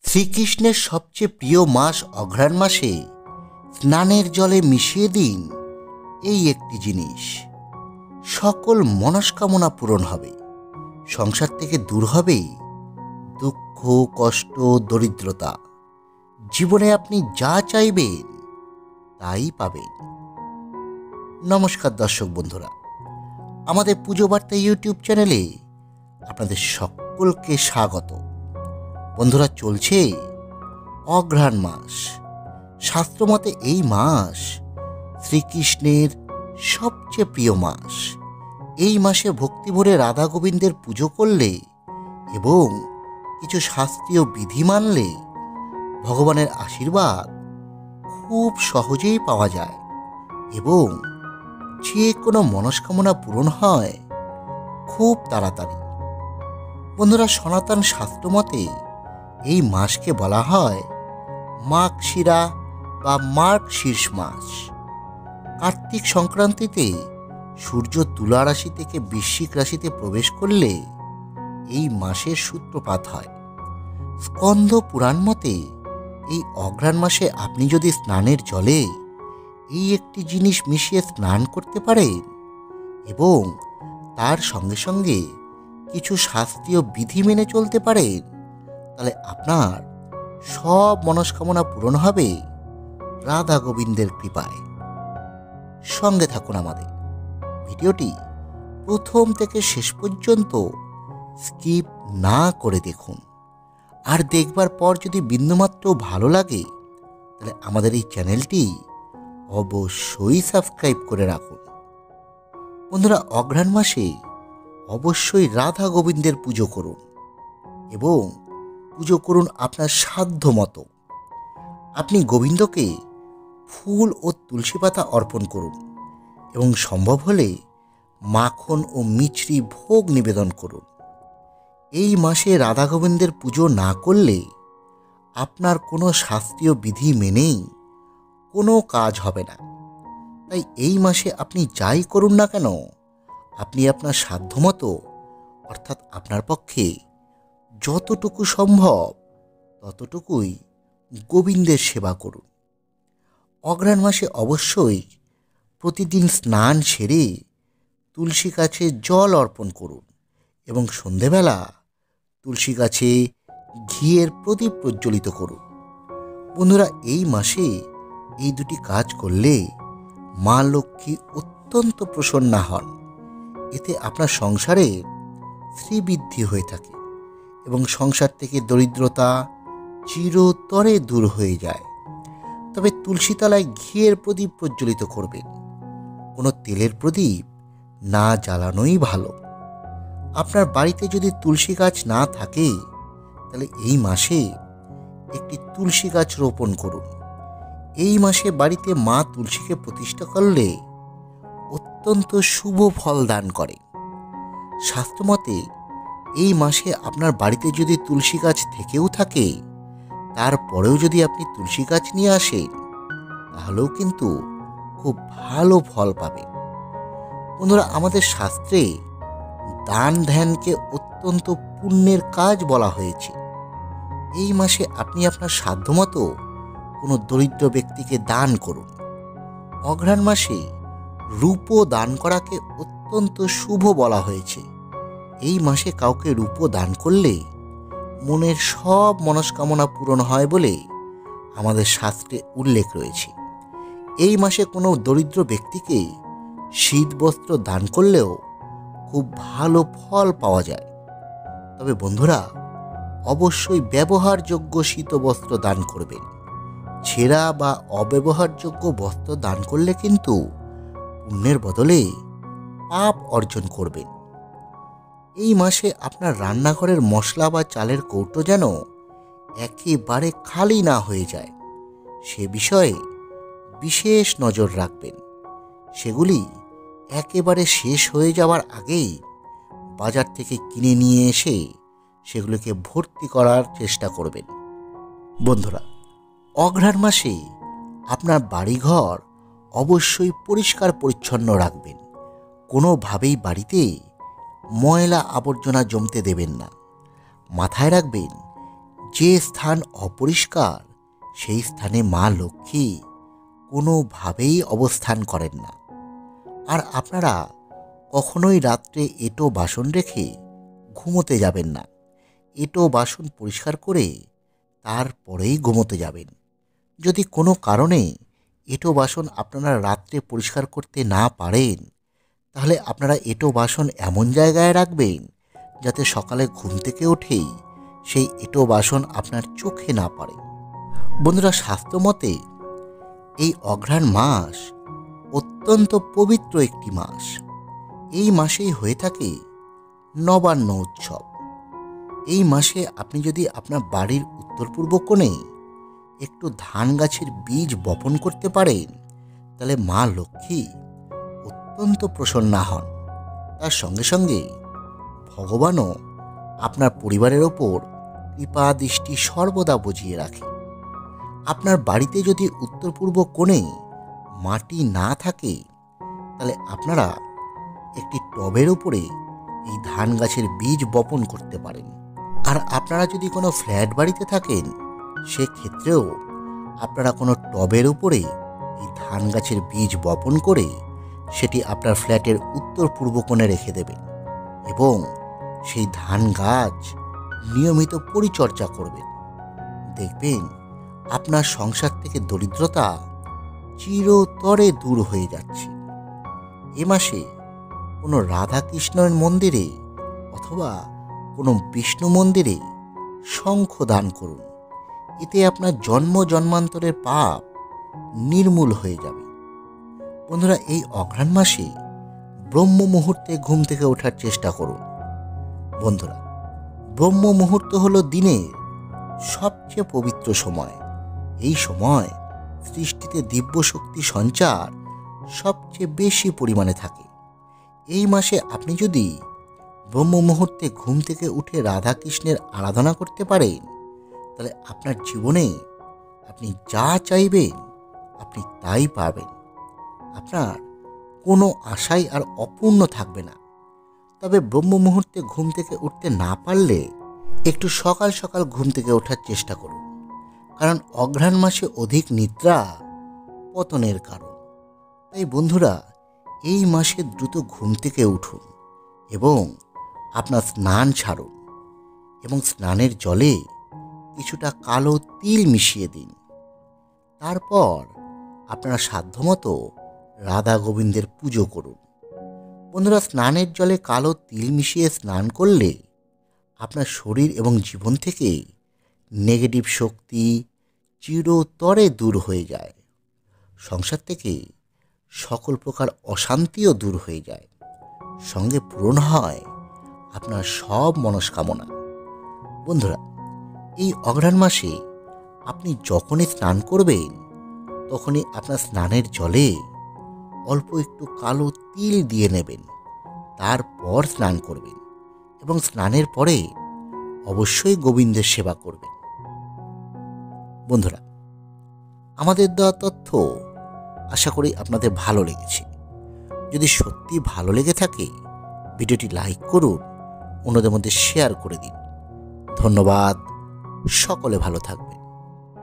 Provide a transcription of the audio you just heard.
শ্রীকৃষ্ণের সবচেয়ে প্রিয় মাস অঘ্রাণ মাসে স্নানের জলে মিশিয়ে দিন এই একটি জিনিস। সকল মনস্কামনা পূরণ হবে, সংসার থেকে দূর হবে দুঃখ, কষ্ট, দরিদ্রতা। জীবনে আপনি যা চাইবেন তাই পাবেন। নমস্কার দর্শক বন্ধুরা, আমাদের পুজো বার্তা ইউটিউব চ্যানেলে আপনাদের সকলকে স্বাগত। বন্ধুরা, চলছে অঘ্রাণ মাস। শাস্ত্রমতে এই মাস শ্রীকৃষ্ণের সবচেয়ে প্রিয় মাস। এই মাসে ভক্তি ভরে রাধা গোবিন্দের পুজো করলে এবং কিছু শাস্ত্রীয় বিধি মানলে ভগবানের আশীর্বাদ খুব সহজেই পাওয়া যায় এবং যে কোনো মনস্কামনা পূরণ হয় খুব তাড়াতাড়ি। বন্ধুরা, সনাতন শাস্ত্রমতে এই মাসকে বলা হয় মাঘশিরা বা মার্গশীর্ষ মাস। কার্তিক সংক্রান্তিতে সূর্য তুলা রাশি থেকে বৃশ্চিক রাশিতে প্রবেশ করলে এই মাসের সূত্রপাত হয়। স্কন্দ পুরাণ মতে এই অঘ্রাণ মাসে আপনি যদি স্নানের জলে এই একটি জিনিস মিশিয়ে স্নান করতে পারেন এবং তার সঙ্গে সঙ্গে কিছু শাস্ত্রীয় বিধি মেনে চলতে পারেন, তাহলে আপনার সব মনস্কামনা পূরণ হবে রাধা গোবিন্দের কৃপায়। সঙ্গে থাকুন আমাদের। ভিডিওটি প্রথম থেকে শেষ পর্যন্ত স্কিপ না করে দেখুন। আর দেখবার পর যদি বিন্দুমাত্র ভালো লাগে তাহলে আমাদের এই চ্যানেলটি অবশ্যই সাবস্ক্রাইব করে রাখুন। বন্ধুরা, অঘ্রাণ মাসে অবশ্যই রাধা গোবিন্দের পুজো করুন এবং পুজো করুন আপনার সাধ্য মতো। আপনি গোবিন্দকে ফুল ও তুলসী পাতা অর্পণ করুন এবং সম্ভব হলে মাখন ও মিছরি ভোগ নিবেদন করুন। এই মাসে রাধা গোবিন্দের পুজো না করলে আপনার কোনো শাস্ত্রীয় বিধি মেনেই কোনো কাজ হবে না। তাই এই মাসে আপনি যাই করুন না কেন, আপনি আপনার সাধ্যমতো অর্থাৎ আপনার পক্ষে যতটুকু সম্ভব ততটুকুই গোবিন্দের সেবা করুন। অঘ্রাণ মাসে অবশ্যই প্রতিদিন স্নান সেরে তুলসী গাছে জল অর্পণ করুন এবং সন্ধেবেলা তুলসী গাছে ঘিয়ের প্রদীপ প্রজ্বলিত করুন। বন্ধুরা, এই মাসে এই দুটি কাজ করলে মা লক্ষ্মী অত্যন্ত প্রসন্না হন। এতে আপনার সংসারে শ্রীবৃদ্ধি হয়ে থাকে এবং সংসার থেকে দরিদ্রতা চিরতরে দূর হয়ে যায়। তবে তুলসী তলায় ঘিয়ের প্রদীপ প্রজ্বলিত করবেন, কোনো তেলের প্রদীপ না জ্বালানোই ভালো। আপনার বাড়িতে যদি তুলসী গাছ না থাকে তাহলে এই মাসে একটি তুলসী গাছ রোপণ করুন। এই মাসে বাড়িতে মা তুলসীকে প্রতিষ্ঠা করলে অত্যন্ত শুভ ফল দান করে। শাস্ত্রমতে এই মাসে আপনার বাড়িতে যদি তুলসী গাছ থেকেও থাকে, তারপরেও যদি আপনি তুলসী গাছ নিয়ে আসেন তাহলেও কিন্তু খুব ভালো ফল পাবেন। বন্ধুরা, আমাদের শাস্ত্রে দান ধ্যানকে অত্যন্ত পুণ্যের কাজ বলা হয়েছে। এই মাসে আপনি আপনার সাধ্যমতো কোনো দরিদ্র ব্যক্তিকে দান করুন। অঘ্রাণ মাসে রূপো দান করাকে অত্যন্ত শুভ বলা হয়েছে। এই মাসে কাউকে রূপো দান করলে মনের সব মনস্কামনা পূরণ হয় বলে আমাদের শাস্ত্রে উল্লেখ রয়েছে। এই মাসে কোনো দরিদ্র ব্যক্তিকে শীত বস্ত্র দান করলেও খুব ভালো ফল পাওয়া যায়। তবে বন্ধুরা, অবশ্যই ব্যবহারযোগ্য শীত বস্ত্র দান করবেন। ছেঁড়া বা অব্যবহারযোগ্য বস্ত্র দান করলে কিন্তু পুণ্যের বদলে পাপ অর্জন করবেন। এই মাসে আপনার রান্নাঘরের মশলা বা চালের কৌটো যেন একেবারে খালি না হয়ে যায়, সে বিষয়ে বিশেষ নজর রাখবেন। সেগুলি একেবারে শেষ হয়ে যাওয়ার আগেই বাজার থেকে কিনে নিয়ে এসে সেগুলোকে ভর্তি করার চেষ্টা করবেন। বন্ধুরা, অঘ্রাণ মাসে আপনার বাড়িঘর অবশ্যই পরিষ্কার পরিচ্ছন্ন রাখবেন। কোনোভাবেই বাড়িতে ময়লা আবর্জনা জমতে দেবেন না। মাথায় রাখবেন, যে স্থান অপরিষ্কার সেই স্থানে মা লক্ষ্মী কোনোভাবেই অবস্থান করেন না। আর আপনারা কখনোই রাত্রে এঁটো বাসন রেখে ঘুমোতে যাবেন না। এঁটো বাসন পরিষ্কার করে তারপরেই ঘুমোতে যাবেন। যদি কোনো কারণে এঁটো বাসন আপনারা রাত্রে পরিষ্কার করতে না পারেন, তাহলে আপনারা এঁটো বাসন এমন জায়গায় রাখবেন যাতে সকালে ঘুম থেকে উঠেই সেই এঁটো বাসন আপনার চোখে না পড়ে। বন্ধুরা, শাস্ত্রমতে এই অঘ্রাণ মাস অত্যন্ত পবিত্র একটি মাস। এই মাসেই হয়ে থাকে নবান্ন উৎসব। এই মাসে আপনি যদি আপনার বাড়ির উত্তর পূর্ব কোণে একটু ধান গাছের বীজ বপন করতে পারেন, তাহলে মা লক্ষ্মী অত্যন্ত প্রসন্না হন। তার সঙ্গে সঙ্গে ভগবানও আপনার পরিবারের ওপর কৃপা দৃষ্টি সর্বদা বজিয়ে রাখে। আপনার বাড়িতে যদি উত্তর পূর্ব কোণে মাটি না থাকে, তাহলে আপনারা একটি টবের উপরে এই ধান গাছের বীজ বপন করতে পারেন। আর আপনারা যদি কোনো ফ্ল্যাট বাড়িতে থাকেন, সেক্ষেত্রেও আপনারা কোনো টবের উপরে এই ধান গাছের বীজ বপন করে সেটি আপনার ফ্ল্যাটের উত্তর পূর্ব কোণে রেখে দেবেন এবং সেই ধান গাছ নিয়মিত পরিচর্যা করবেন। দেখবেন আপনার সংসার থেকে দরিদ্রতা চিরতরে দূর হয়ে যাচ্ছে। এ মাসে কোনো রাধাকৃষ্ণের মন্দিরে অথবা কোনো বিষ্ণু মন্দিরে শঙ্খ দান করুন। এতে আপনার জন্ম জন্মান্তরের পাপ নির্মূল হয়ে যাবে। বন্ধুরা, এই অঘ্রাণ মাসে ব্রহ্ম মুহূর্তে ঘুম থেকে ওঠার চেষ্টা করুন। বন্ধুরা, ব্রহ্ম মুহূর্ত হলো দিনের সবচেয়ে পবিত্র সময়। এই সময় সৃষ্টিতে দিব্য শক্তি সঞ্চার সবচেয়ে বেশি পরিমাণে থাকে। এই মাসে আপনি যদি ব্রহ্ম মুহূর্তে ঘুম থেকে উঠে রাধাকৃষ্ণের আরাধনা করতে পারেন, তাহলে আপনার জীবনে আপনি যা চাইবেন আপনি তাই পাবেন। আপনার কোনো আশাই আর অপূর্ণ থাকবে না। তবে ব্রহ্ম মুহূর্তে ঘুম থেকে উঠতে না পারলে একটু সকাল সকাল ঘুম থেকে ওঠার চেষ্টা করুন, কারণ অঘ্রাণ মাসে অধিক নিদ্রা পতনের কারণ। তাই বন্ধুরা, এই মাসে দ্রুত ঘুম থেকে উঠুন এবং আপনার স্নান ছাড়ুন এবং স্নানের জলে কিছুটা কালো তিল মিশিয়ে দিন। তারপর আপনারা সাধ্যমতো রাধা গোবিন্দের পুজো করুন। বন্ধুরা, স্নানের জলে কালো তিল মিশিয়ে স্নান করলে আপনার শরীর এবং জীবন থেকে নেগেটিভ শক্তি চিরতরে দূর হয়ে যায়। সংসার থেকে সকল প্রকার অশান্তিও দূর হয়ে যায়। সঙ্গে পূরণ হয় আপনার সব মনস্কামনা। বন্ধুরা, এই অঘ্রাণ মাসে আপনি যখনই স্নান করবেন, তখনই আপনার স্নানের জলে অল্প একটু কালো তিল দিয়ে নেবেন। তারপর স্নান করবেন এবং স্নানের পরে অবশ্যই গোবিন্দের সেবা করবেন। বন্ধুরা, আমাদের দেওয়া তথ্য আশা করি আপনাদের ভালো লেগেছে। যদি সত্যি ভালো লেগে থাকে, ভিডিওটি লাইক করুন, অন্যদের মধ্যে শেয়ার করে দিন। ধন্যবাদ। সকলে ভালো থাকবেন।